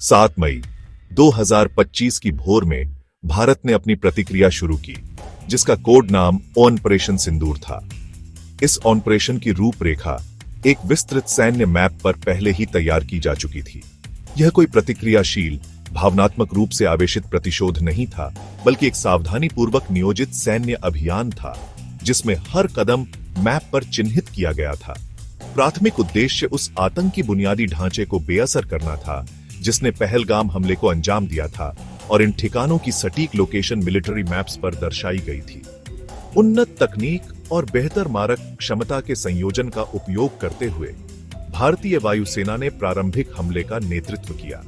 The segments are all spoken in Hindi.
7 मई 2025 की भोर में भारत ने अपनी प्रतिक्रिया शुरू की, जिसका कोड नाम ऑपरेशन सिंदूर था। इस ऑपरेशन की रूपरेखा एक विस्तृत सैन्य मैप पर पहले ही तैयार की जा चुकी थी। यह कोई प्रतिक्रियाशील, भावनात्मक रूप से आवेशित प्रतिशोध नहीं था, बल्कि एक सावधानीपूर्वक नियोजित सैन्य अभियान था, जिसमें हर कदम मैप पर चिन्हित किया गया था। प्राथमिक उद्देश्य उस आतंकी बुनियादी ढांचे को बेअसर करना था, जिसने पहलगाम हमले को अंजाम दिया था, और इन ठिकानों की सटीक लोकेशन मिलिट्री मैप्स पर दर्शाई गई थी। उन्नत तकनीक और बेहतर मारक क्षमता के संयोजन का उपयोग करते हुए भारतीय वायुसेना ने प्रारंभिक हमले का नेतृत्व किया,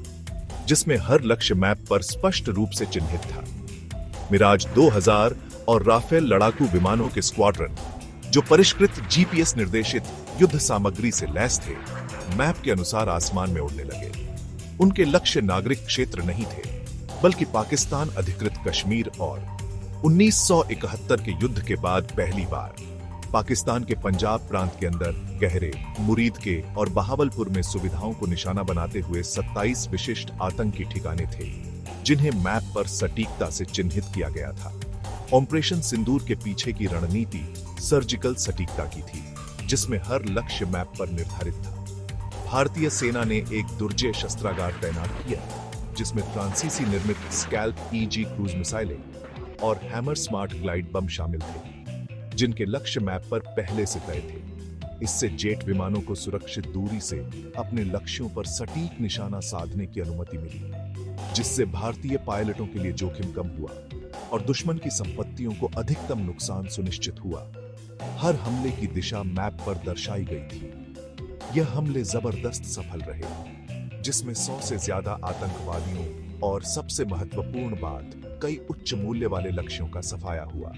जिसमें हर लक्ष्य मैप पर स्पष्ट रूप से चिन्हित था। मिराज 2000 और राफेल लड़ाकू विमानों के स्क्वाड्रन, जो परिष्कृत जीपीएस निर्देशित युद्ध सामग्री से लैस थे, मैप के अनुसार आसमान में उड़ने लगे। उनके लक्ष्य नागरिक क्षेत्र नहीं थे, बल्कि पाकिस्तान अधिकृत कश्मीर और 1971 के युद्ध के बाद पहली बार पाकिस्तान के पंजाब प्रांत के अंदर गहरे, मुरीद के और बहावलपुर में सुविधाओं को निशाना बनाते हुए 27 विशिष्ट आतंकी ठिकाने थे, जिन्हें मैप पर सटीकता से चिन्हित किया गया था। ऑपरेशन सिंदूर के पीछे की रणनीति सर्जिकल सटीकता की थी, जिसमें हर लक्ष्य मैप पर निर्धारित था। भारतीय सेना ने एक दुर्जय शस्त्रागार तैनात किया, जिसमें फ्रांसीसी निर्मित स्कैल्प ईजी क्रूज मिसाइलें और हैमर स्मार्ट ग्लाइड बम शामिल थे, जिनके लक्ष्य मैप पर पहले से तय थे। इससे जेट विमानों को सुरक्षित दूरी से अपने लक्ष्यों पर सटीक निशाना साधने की अनुमति मिली, जिससे भारतीय पायलटों के लिए जोखिम कम हुआ और दुश्मन की संपत्तियों को अधिकतम नुकसान सुनिश्चित हुआ। हर हमले की दिशा मैप पर दर्शाई गई थी। यह हमले जबरदस्त सफल रहे, जिसमें 100 से ज्यादा आतंकवादियों और सबसे महत्वपूर्ण बात, कई उच्च मूल्य वाले लक्ष्यों का सफाया हुआ।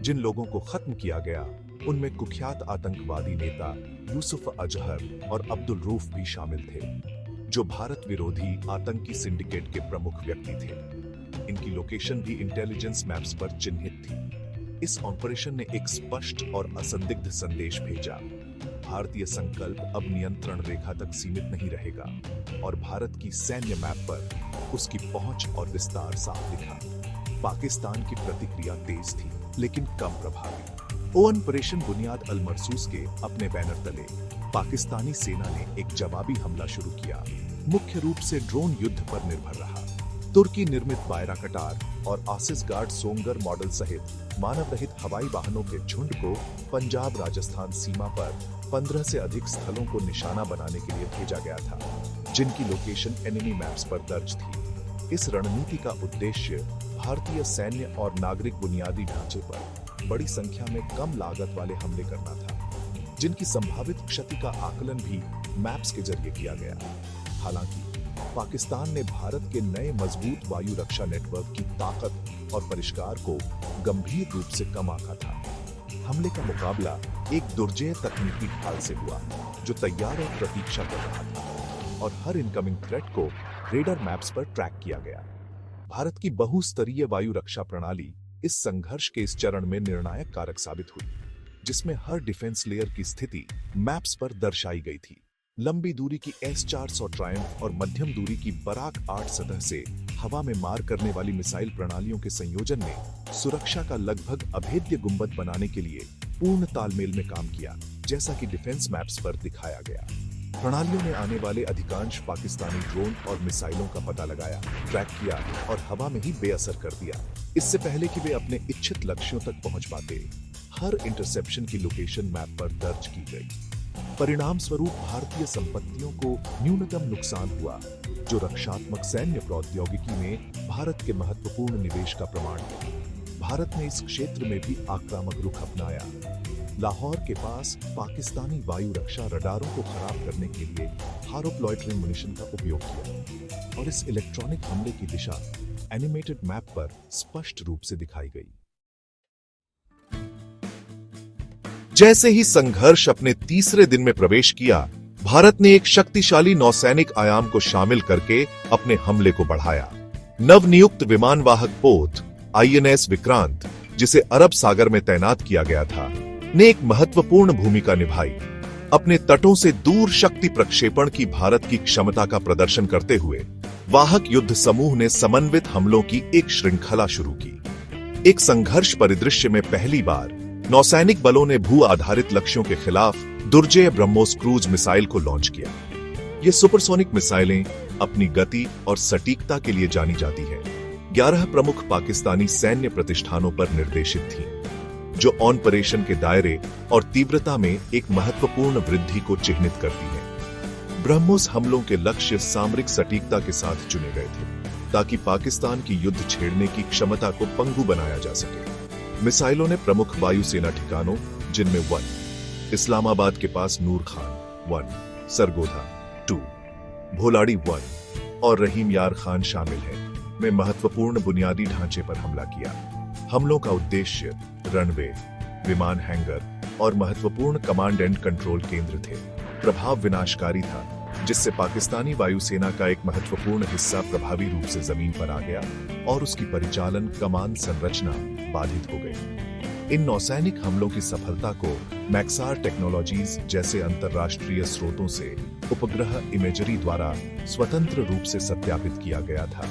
जिन लोगों को खत्म किया गया, उनमें कुख्यात आतंकवादी नेता यूसुफ अजहर और अब्दुल रऊफ भी शामिल थे, जो भारत विरोधी आतंकी सिंडिकेट के प्रमुख व्यक्ति थे। इनकी लोकेशन भी इंटेलिजेंस मैप्स पर चिन्हित थी। इस ऑपरेशन ने एक स्पष्ट और असंदिग्ध संदेश भेजा: भारतीय संकल्प अब नियंत्रण रेखा तक सीमित नहीं रहेगा, और भारत की सैन्य मैप पर उसकी पहुंच और विस्तार साफ दिखा। पाकिस्तान की प्रतिक्रिया तेज थी, लेकिन कम प्रभावी। ऑपरेशन बुनियाद अल मरसूस के अपने बैनर तले पाकिस्तानी सेना ने एक जवाबी हमला शुरू किया, मुख्य रूप से ड्रोन युद्ध पर निर्भर रहा। तुर्की निर्मित बायराकटार और आसिस गार्ड सोंगर मॉडल सहित मानव रहित हवाई वाहनों के झुंड को पंजाब राजस्थान सीमा पर 15 से अधिक स्थलों को निशाना बनाने के लिए भेजा गया था, जिनकी लोकेशन एनिमी मैप्स पर दर्ज थी। इस रणनीति का उद्देश्य भारतीय सैन्य और नागरिक बुनियादी ढांचे पर बड़ी संख्या में कम लागत वाले हमले करना था, जिनकी संभावित क्षति का आकलन भी मैप्स के जरिए किया गया। हालांकि पाकिस्तान ने भारत के नए मजबूत वायु रक्षा नेटवर्क की ताकत और परिष्कार को गंभीर रूप से कम आंका था। हमले का मुकाबला एक दुर्जय तकनीकी ढाल से हुआ, जो तैयार और प्रतीक्षा कर रहा था, और हर इनकमिंग थ्रेट को रेडर मैप्स पर ट्रैक किया गया। भारत की बहुस्तरीय वायु रक्षा प्रणाली इस संघर्ष के इस चरण में निर्णायक कारक साबित हुई, जिसमें हर डिफेंस लेयर की स्थिति मैप्स पर दर्शाई गई थी। लंबी दूरी की S-400 ट्रायम्फ और मध्यम दूरी की बराक 8 सतह से हवा में मार करने वाली मिसाइल प्रणालियों के संयोजन ने सुरक्षा का लगभग अभेद्य गुंबद बनाने के लिए पूर्ण तालमेल में काम किया, जैसा कि डिफेंस मैप्स पर दिखाया गया। प्रणालियों ने आने वाले अधिकांश पाकिस्तानी ड्रोन और मिसाइलों का पता लगाया, ट्रैक किया और हवा में ही बेअसर कर दिया, इससे पहले कि वे अपने इच्छित लक्ष्यों तक पहुंच पाते। हर इंटरसेप्शन की लोकेशन मैप पर दर्ज की गई। परिणाम स्वरूप भारतीय संपत्तियों को न्यूनतम नुकसान हुआ, जो रक्षात्मक सैन्य प्रौद्योगिकी में भारत के महत्वपूर्ण निवेश का प्रमाण है। भारत ने इस क्षेत्र में भी आक्रामक रुख अपनाया। लाहौर के पास पाकिस्तानी वायु रक्षा रडारों को खराब करने के लिए हारोप लॉइटरिंग मुनिशन का उपयोग किया, और इस इलेक्ट्रॉनिक हमले की दिशा एनिमेटेड मैप पर स्पष्ट रूप से दिखाई गई। जैसे ही संघर्ष अपने तीसरे दिन में प्रवेश किया, भारत ने एक शक्तिशाली नौसैनिक आयाम को शामिल करके अपने हमले को बढ़ाया। नवनियुक्त विमानवाहक पोत INS विक्रांत, जिसे अरब सागर में तैनात किया गया था, ने एक महत्वपूर्ण भूमिका निभाई। अपने तटों से दूर शक्ति प्रक्षेपण की भारत की क्षमता का प्रदर्शन करते हुए वाहक युद्ध समूह ने समन्वित हमलों की एक श्रृंखला शुरू की। एक संघर्ष परिदृश्य में पहली बार नौसैनिक बलों ने भू आधारित लक्ष्यों के खिलाफ दुर्जय ब्रह्मोस क्रूज मिसाइल को लॉन्च किया। ये सुपरसोनिक मिसाइलें अपनी गति और सटीकता के लिए जानी जाती हैं। 11 प्रमुख पाकिस्तानी सैन्य प्रतिष्ठानों पर निर्देशित थीं, जो ऑपरेशन के दायरे और तीव्रता में एक महत्वपूर्ण वृद्धि को चिह्नित करती हैं। ब्रह्मोस हमलों के लक्ष्य सामरिक सटीकता के साथ चुने गए थे, ताकि पाकिस्तान की युद्ध छेड़ने की क्षमता को पंगु बनाया जा सके। मिसाइलों ने प्रमुख वायुसेना ठिकानों, जिनमें 1 इस्लामाबाद के पास नूर खान 1, सरगोधा 2, भोलाड़ी 1 और रहीम यार खान शामिल हैं, में महत्वपूर्ण बुनियादी ढांचे पर हमला किया। हमलों का उद्देश्य रनवे, विमान हैंगर और महत्वपूर्ण कमांड एंड कंट्रोल केंद्र थे। प्रभाव विनाशकारी था, जिससे पाकिस्तानी वायुसेना का एक महत्वपूर्ण हिस्सा प्रभावी रूप से जमीन पर आ गया और उसकी परिचालन कमान संरचना बाधित हो गई। इन नौसैनिक हमलों की सफलता को मैक्सार टेक्नोलॉजीज जैसे अंतरराष्ट्रीय स्रोतों से उपग्रह इमेजरी द्वारा स्वतंत्र रूप से सत्यापित किया गया था,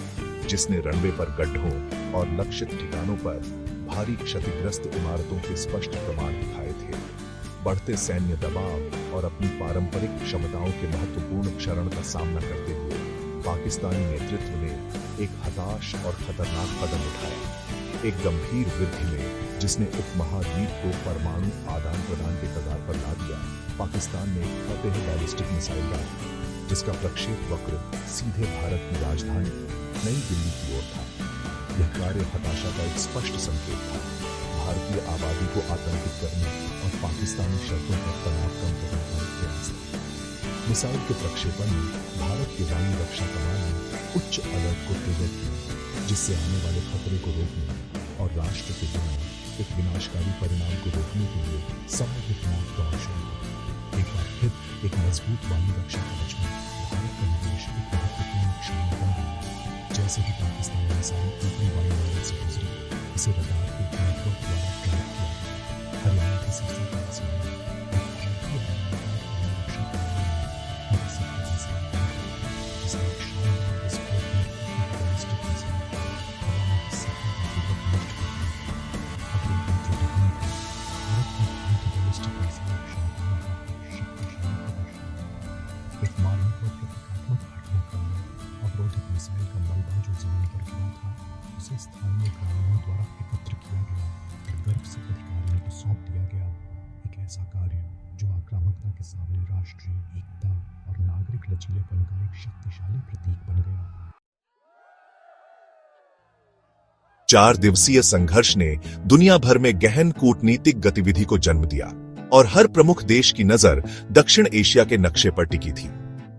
जिसने रनवे पर गड्ढों और लक्षित ठिकानों पर भारी क्षतिग्रस्त इमारतों के स्पष्ट प्रमाण दिखाए थे। बढ़ते सैन्य दबाव और अपनी पारंपरिक क्षमताओं के महत्वपूर्ण क्षरण का सामना करते हुए पाकिस्तानी नेतृत्व ने एक हताश और खतरनाक कदम उठाया। एक गंभीर वृद्धि में, जिसने उपमहाद्वीप को परमाणु आदान प्रदान के कगार पर ला दिया। पाकिस्तान ने एक फतेह बैलिस्टिक मिसाइल डाली, जिसका प्रक्षेप वक्र सीधे भारत की राजधानी नई दिल्ली की ओर था। यह कार्य हताशा का एक स्पष्ट संकेत था। भारतीय आबादी को आतंकित करने और पाकिस्तानी शर्तों पर तनाव कम करने का एक प्रयास था। मिसाइल के प्रक्षेपण में भारत के वायु रक्षा कमान ने उच्च अलर्ट को ट्रिगर किया, जिससे आने वाले खतरे को रोकने और राष्ट्र के बीच एक विनाशकारी परिणाम को रोकने के लिए समग्र चुनाव दौर शुरू हुआ। एक बार फिर एक मजबूत वायु रक्षा कवच में भारत का निवेश एक महत्वपूर्ण क्षण बन गया। जैसे ही पाकिस्तानी मिसाइल ऊपरी वायुमंडल से गुजरी, इसे रडार के नेटवर्क द्वारा ट्रैक किया गया। हरियाणा के सबसे बड़ा सीमा स्थानीय ग्रामीणों द्वारा एकत्र किया गया और गर्व से अधिकारियों को सौंप दिया गया। एक ऐसा कार्य जो आक्रामकता के सामने राष्ट्रीय एकता और नागरिक लचीलेपन का एक शक्तिशाली प्रतीक बन गया। 4 दिवसीय संघर्ष ने दुनिया भर में गहन कूटनीतिक गतिविधि को जन्म दिया और हर प्रमुख देश की नजर दक्षिण एशिया के नक्शे पर टिकी थी।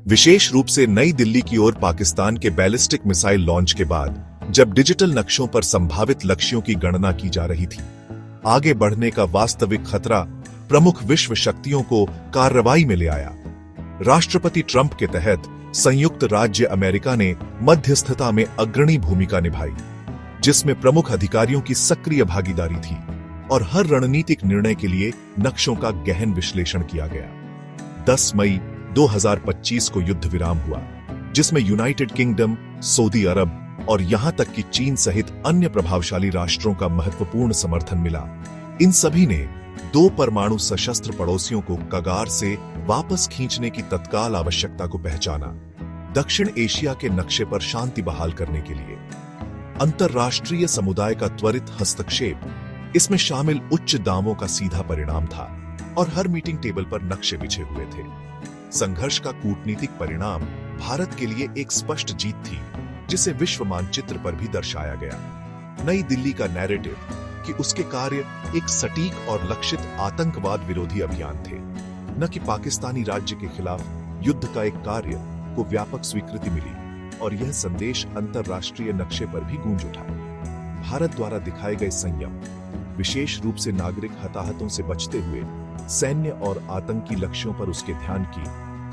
विशेष रूप से नई दिल्ली की ओर पाकिस्तान के बैलिस्टिक मिसाइल लॉन्च के बाद, जब डिजिटल नक्शों पर संभावित लक्ष्यों की गणना की जा रही थी, आगे बढ़ने का वास्तविक खतरा प्रमुख विश्व शक्तियों को कार्रवाई में ले आया। राष्ट्रपति ट्रंप के तहत संयुक्त राज्य अमेरिका ने मध्यस्थता में अग्रणी भूमिका निभाई, जिसमें प्रमुख अधिकारियों की सक्रिय भागीदारी थी और हर रणनीतिक निर्णय के लिए नक्शों का गहन विश्लेषण किया गया। 10 मई 2025 को युद्ध विराम हुआ, जिसमें यूनाइटेड किंगडम, सऊदी अरब और यहां तक कि चीन सहित अन्य प्रभावशाली राष्ट्रों का महत्वपूर्ण समर्थन मिला। इन सभी ने 2 परमाणु सशस्त्र पड़ोसियों को कगार से वापस खींचने की तत्काल आवश्यकता को पहचाना। दक्षिण एशिया के नक्शे पर शांति बहाल करने के लिए अंतरराष्ट्रीय समुदाय का त्वरित हस्तक्षेप इसमें शामिल उच्च दावों का सीधा परिणाम था और हर मीटिंग टेबल पर नक्शे बिछे हुए थे। संघर्ष का कूटनीतिक परिणाम भारत के लिए एक स्पष्ट जीत थी, जिसे विश्व मानचित्र पर भी दर्शाया गया। नई दिल्ली का नैरेटिव कि उसके कार्य एक सटीक और लक्षित आतंकवाद विरोधी अभियान थे, न कि पाकिस्तानी राज्य के खिलाफ युद्ध का एक कार्य, को व्यापक स्वीकृति मिली और यह संदेश अंतरराष्ट्रीय नक्शे पर भी गूंज उठा। भारत द्वारा दिखाए गए संयम, विशेष रूप से नागरिक हताहतों से बचते हुए सैन्य और आतंकी लक्ष्यों पर उसके ध्यान की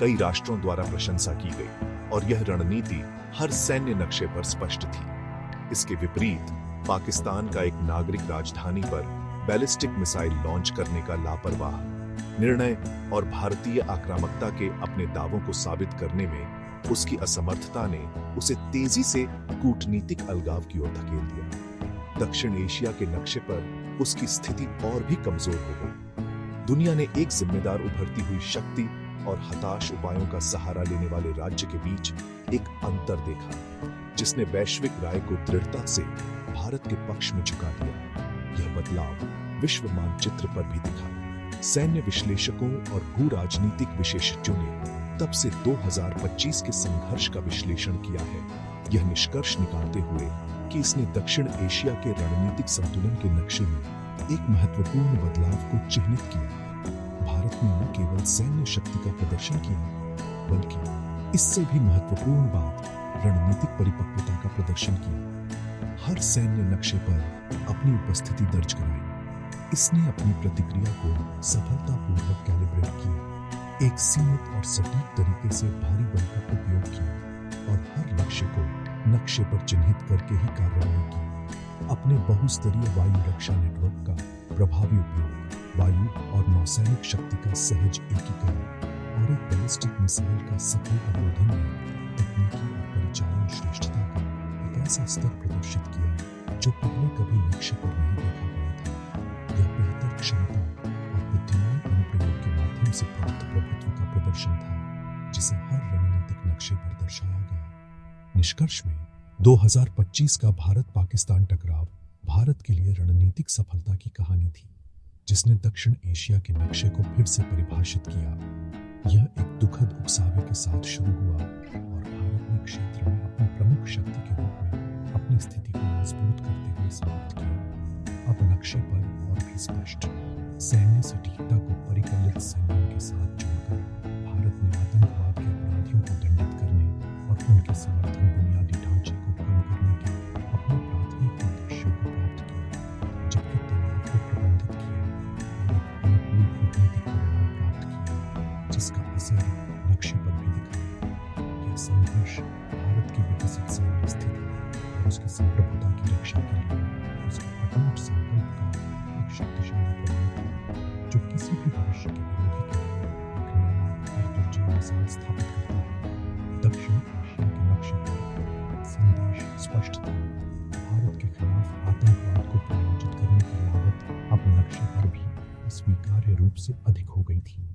कई राष्ट्रों द्वारा प्रशंसा की गई और यह रणनीति हर सैन्य नक्शे पर स्पष्ट थी। इसके विपरीत पाकिस्तान का एक नागरिक राजधानी पर बैलिस्टिक मिसाइल लॉन्च करने का लापरवाह निर्णय और भारतीय आक्रामकता के अपने दावों को साबित करने में उसकी असमर्थता ने उसे तेजी से कूटनीतिक अलगाव की ओर धकेल दिया। दक्षिण एशिया के नक्शे पर उसकी स्थिति और भी कमजोर हो गई। दुनिया ने एक जिम्मेदार उभरती हुई शक्ति और हताश उपायों का सहारा लेने वाले राज्य के बीच एक अंतर देखा, जिसने वैश्विक राय को दृढ़ता से भारत के पक्ष में झुका दिया। यह बदलाव विश्व मानचित्र पर भी दिखा। सैन्य विश्लेषकों और भू राजनीतिक विशेषज्ञों ने तब से 2025 के संघर्ष का विश्लेषण किया है, यह निष्कर्ष निकालते हुए कि इसने दक्षिण एशिया के रणनीतिक संतुलन के नक्शे में एक महत्वपूर्ण बदलाव को चिह्नित किया। भारत ने न केवल सैन्य शक्ति का प्रदर्शन किया, बल्कि इससे भी महत्वपूर्ण बात रणनीतिक परिपक्वता का प्रदर्शन किया। हर सैन्य नक्शे पर अपनी उपस्थिति दर्ज कराई। इसने अपनी प्रतिक्रिया को सफलतापूर्वक कैलिब्रेट किया, एक सीमित और सटीक तरीके से भारी बल का उपयोग किया और हर लक्ष्य को नक्शे पर चिन्हित करके ही कार्रवाई की। अपने बहुस्तरीय वायु रक्षा नेटवर्क का प्रभावी उपयोग, वायु और नौसैनिक शक्ति का सहज एकीकरण और एक बैलिस्टिक मिसाइल का सफल अवरोधन ने तकनीकी और परिचालन श्रेष्ठता का एक ऐसा स्तर प्रदर्शित किया जो पहले कभी नक्शे पर नहीं देखा गया था। यह बेहतर क्षमता और बुद्धिमान अनुप्रयोग के माध्यम से प्राप्त प्रभुत्व का प्रदर्शन था, जिसे हर रणनीतिक नक्शे पर दर्शाया गया। निष्कर्ष में 2025 का भारत पाकिस्तान टकराव भारत के लिए रणनीतिक सफलता की कहानी थी, जिसने दक्षिण एशिया के नक्शे को फिर से परिभाषित किया। यह एक दुखद उकसावे के साथ शुरू हुआ और भारत ने क्षेत्र में अपनी प्रमुख शक्ति के रूप में अपनी स्थिति को मजबूत करते हुए समाप्त किया। अब नक्शे पर और भी स्पष्ट सैन्य सटीकता को परिकलित सैन्यों के साथ जोड़कर भारत ने आतंकवाद के अपराधियों को दंडित करने और उनके समर्थन बुनियादी ढांचे को कम करने के अपने प्राथमिक उद्देश्यों को प्राप्त किया, जबकि तनाव को प्रबंधित किया और एक अनुकूल कूटनीतिक परिणाम प्राप्त किया, जिसका असर नक्शे पर भी दिखा। यह संघर्ष भारत की विकसित सैन्य स्थिति और उसकी संप्रभुता की रक्षा के लिए उसके अटूट संकल्प का एक शक्तिशाली प्रमाण था, जो किसी भी भविष्य के विरोधी के लिए एक नया और दुर्जय मिसाल स्थापित करता है। दक्षिण एशिया के नक्शे पर संदेश स्पष्ट था। भारत के खिलाफ आतंकवाद को प्रायोजित करने की लागत अब नक्शे पर भी स्वीकार्य रूप से अधिक हो गई थी।